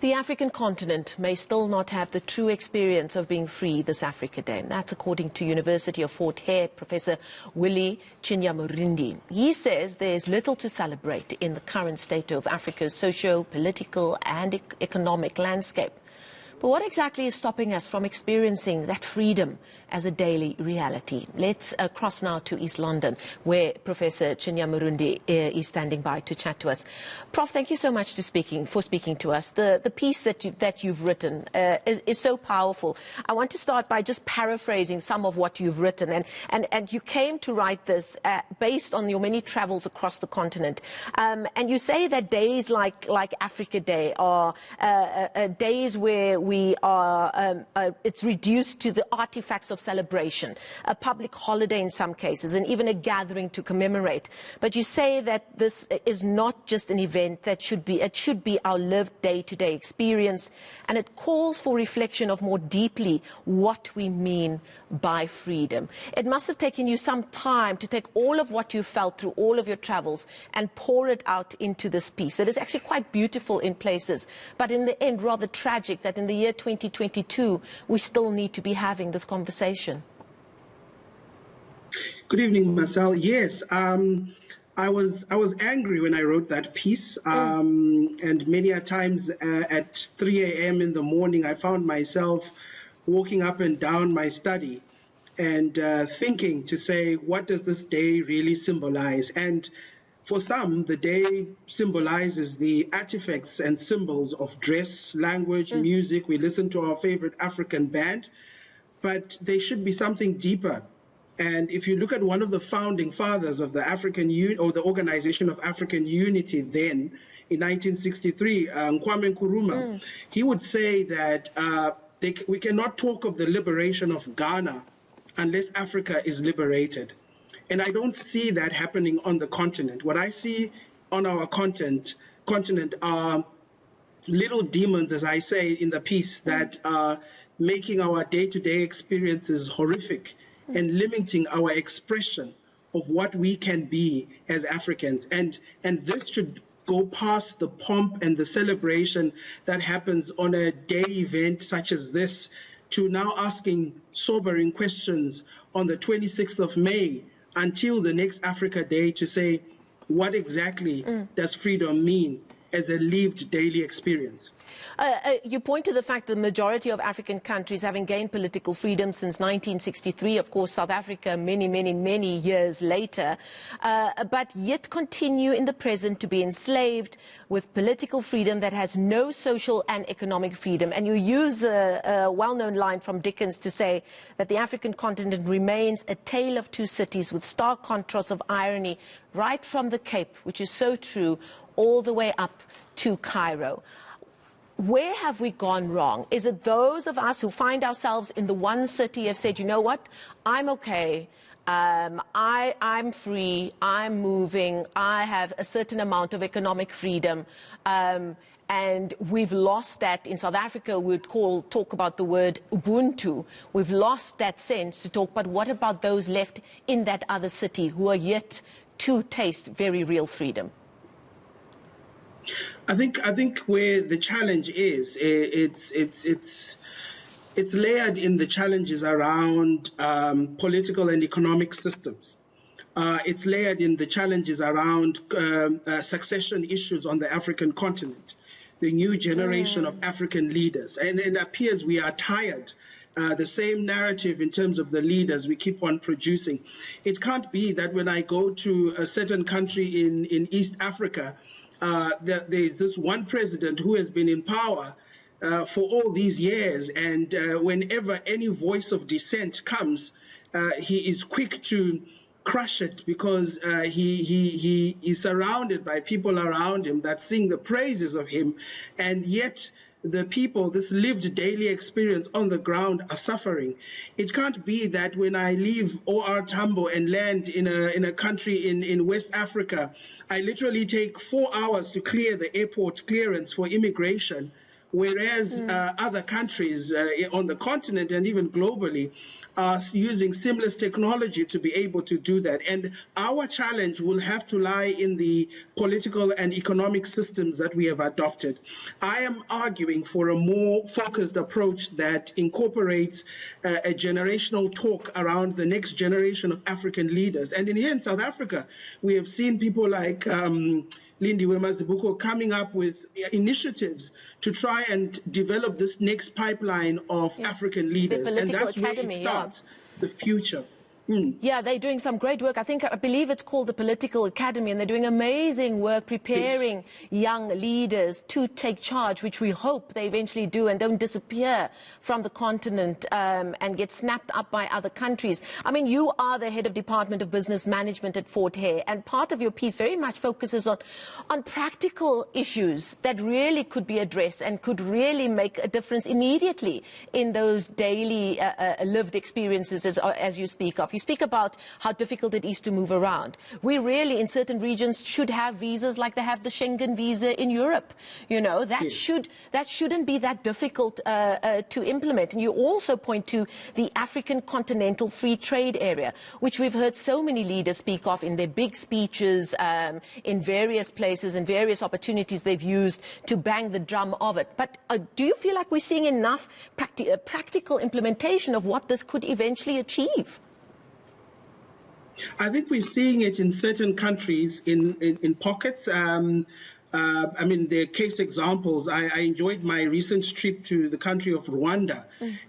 The African continent may still not have the true experience of being free this Africa Day. That's according to University of Fort Hare Professor Willie Chinya-murindi. He says there's little to celebrate in the current state of Africa's socio-political and economic landscape. But what exactly is stopping us from experiencing that freedom as a daily reality? Let's cross now to East London, where Professor Chinya-murindi is standing by to chat to us. Prof, thank you so much for speaking to us. The piece that you've written is so powerful. I want to start by just paraphrasing some of what you've written. And you came to write this based on your many travels across the continent. And you say that days like Africa Day are days where it's reduced to the artifacts of celebration, a public holiday in some cases, and even a gathering to commemorate. But you say that this is not just an event it should be our lived day-to-day experience, and it calls for reflection of more deeply what we mean by freedom. It must have taken you some time to take all of what you felt through all of your travels and pour it out into this piece. It is actually quite beautiful in places, but in the end rather tragic that in the year 2022 we still need to be having this conversation. Good evening, Marcel. Yes, I was angry when I wrote that piece, and many a times at 3 a.m. in the morning I found myself walking up and down my study and thinking to say, what does this day really symbolize? And for some, the day symbolizes the artifacts and symbols of dress, language, music. We listen to our favorite African band, but they should be something deeper. And if you look at one of the founding fathers of the African Union, or the Organization of African Unity then, in 1963, Kwame Nkrumah, he would say that we cannot talk of the liberation of Ghana unless Africa is liberated. And I don't see that happening on the continent. What I see on our continent are little demons, as I say in the piece, that are making our day-to-day experiences horrific and limiting our expression of what we can be as Africans. And this should go past the pomp and the celebration that happens on a daily event such as this, to now asking sobering questions on the 26th of May until the next Africa Day to say, what exactly does freedom mean as a lived daily experience? You point to the fact that the majority of African countries having gained political freedom since 1963, of course, South Africa many years later, but yet continue in the present to be enslaved with political freedom that has no social and economic freedom. And you use a well-known line from Dickens to say that the African continent remains a tale of two cities with stark contrasts of irony right from the Cape, which is so true, all the way up to Cairo. Where have we gone wrong? Is it those of us who find ourselves in the one city have said, you know what, I'm okay, I'm free, I'm moving, I have a certain amount of economic freedom, and we've lost that. In South Africa, we'd talk about the word Ubuntu. We've lost that sense to talk, but what about those left in that other city who are yet to taste very real freedom? I think where the challenge is, it's layered in the challenges around political and economic systems. It's layered in the challenges around succession issues on the African continent, the new generation of African leaders. And it appears we are tired. The same narrative in terms of the leaders we keep on producing. It can't be that when I go to a certain country in East Africa, there's this one president who has been in power for all these years, and whenever any voice of dissent comes, he is quick to crush it because he is surrounded by people around him that sing the praises of him, and yet the people, this lived daily experience on the ground, are suffering. It can't be that when I leave OR Tambo and land in a country in West Africa, I literally take 4 hours to clear the airport clearance for immigration, whereas other countries on the continent and even globally are using seamless technology to be able to do that. And our challenge will have to lie in the political and economic systems that we have adopted. I am arguing for a more focused approach that incorporates a generational talk around the next generation of African leaders. And here in South Africa, we have seen people like Lindiwe Mazibuko coming up with initiatives to try and develop this next pipeline of African leaders. And that's where it starts, the future. Yeah, they're doing some great work. I believe it's called the Political Academy, and they're doing amazing work preparing young leaders to take charge, which we hope they eventually do and don't disappear from the continent and get snapped up by other countries. I mean, you are the head of Department of Business Management at Fort Hare, and part of your piece very much focuses on practical issues that really could be addressed and could really make a difference immediately in those daily lived experiences as you speak of. You speak about how difficult it is to move around. We really, in certain regions, should have visas like they have the Schengen visa in Europe. You know, that shouldn't be that difficult to implement. And you also point to the African Continental Free Trade Area, which we've heard so many leaders speak of in their big speeches in various places and various opportunities they've used to bang the drum of it. But do you feel like we're seeing enough practical implementation of what this could eventually achieve? I think we're seeing it in certain countries in pockets. I mean, there are case examples. I enjoyed my recent trip to the country of Rwanda,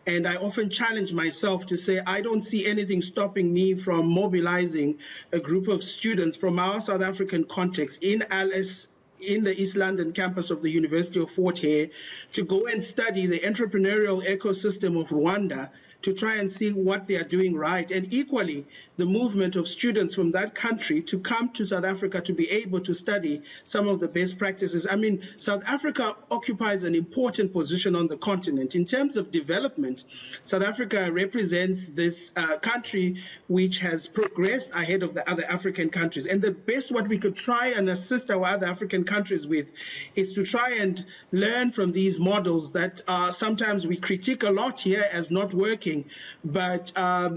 and I often challenge myself to say I don't see anything stopping me from mobilizing a group of students from our South African context in Alice, in the East London campus of the University of Fort Hare, to go and study the entrepreneurial ecosystem of Rwanda, to try and see what they are doing right, and equally the movement of students from that country to come to South Africa to be able to study some of the best practices. I mean, South Africa occupies an important position on the continent. In terms of development, South Africa represents this country which has progressed ahead of the other African countries. And the best what we could try and assist our other African countries with is to try and learn from these models that sometimes we critique a lot here as not working. But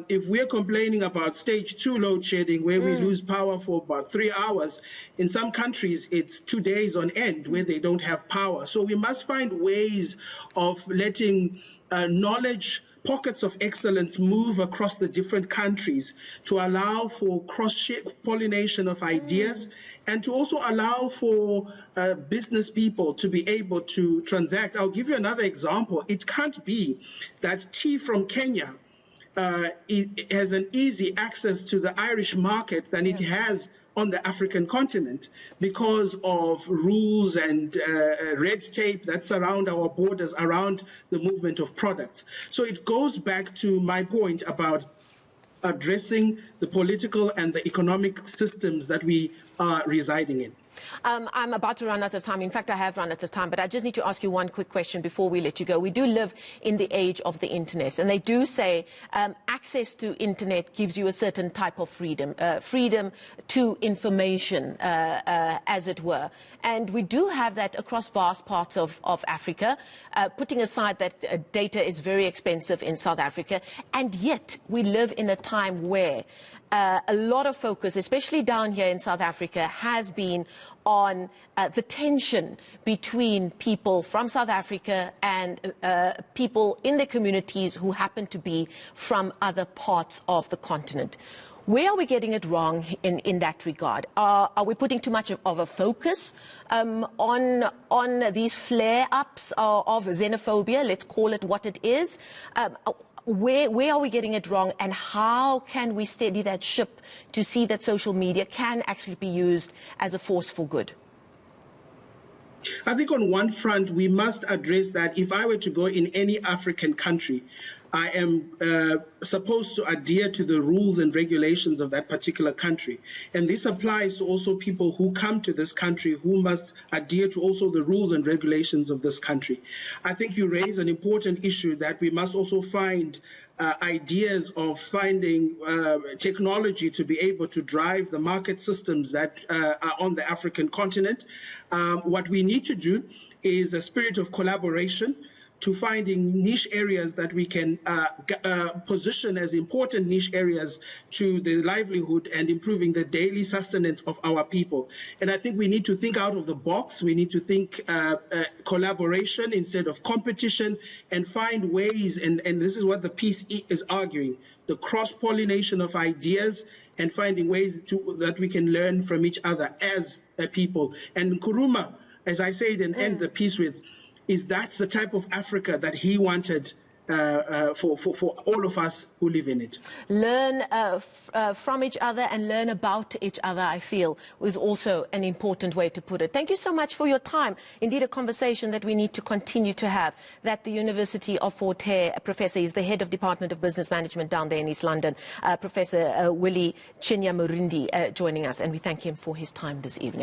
if we're complaining about stage 2 load shedding, where we lose power for about 3 hours, in some countries it's 2 days on end where they don't have power. So we must find ways of letting knowledge, pockets of excellence move across the different countries to allow for cross-pollination of ideas and to also allow for business people to be able to transact. I'll give you another example. It can't be that tea from Kenya has an easy access to the Irish market than it has on the African continent because of rules and red tape that surround our borders around the movement of products. So it goes back to my point about addressing the political and the economic systems that we are residing in. I'm about to run out of time. In fact, I have run out of time, but I just need to ask you one quick question before we let you go. We do live in the age of the internet, and they do say access to internet gives you a certain type of freedom, freedom to information, as it were. And we do have that across vast parts of Africa, putting aside that data is very expensive in South Africa, and yet we live in a time where a lot of focus, especially down here in South Africa, has been on the tension between people from South Africa and people in the communities who happen to be from other parts of the continent. Where are we getting it wrong in that regard? Are we putting too much of a focus on these flare-ups of xenophobia? Let's call it what it is. Where are we getting it wrong, and how can we steady that ship to see that social media can actually be used as a force for good? I think on one front, we must address that if I were to go in any African country, I am supposed to adhere to the rules and regulations of that particular country. And this applies to also people who come to this country who must adhere to also the rules and regulations of this country. I think you raise an important issue that we must also find ideas of finding technology to be able to drive the market systems that are on the African continent. What we need to do is a spirit of collaboration to finding niche areas that we can position as important niche areas to the livelihood and improving the daily sustenance of our people. And I think we need to think out of the box. We need to think collaboration instead of competition, and find ways, and this is what the piece is arguing, the cross-pollination of ideas and finding ways that we can learn from each other as a people. And Nkrumah, as I said and end the piece with, is that's the type of Africa that he wanted for all of us who live in it. Learn from each other and learn about each other, I feel, was also an important way to put it. Thank you so much for your time. Indeed, a conversation that we need to continue to have. That the University of Fort Hare professor is the head of Department of Business Management down there in East London, Professor Willie Chinya-murindi, joining us, and we thank him for his time this evening.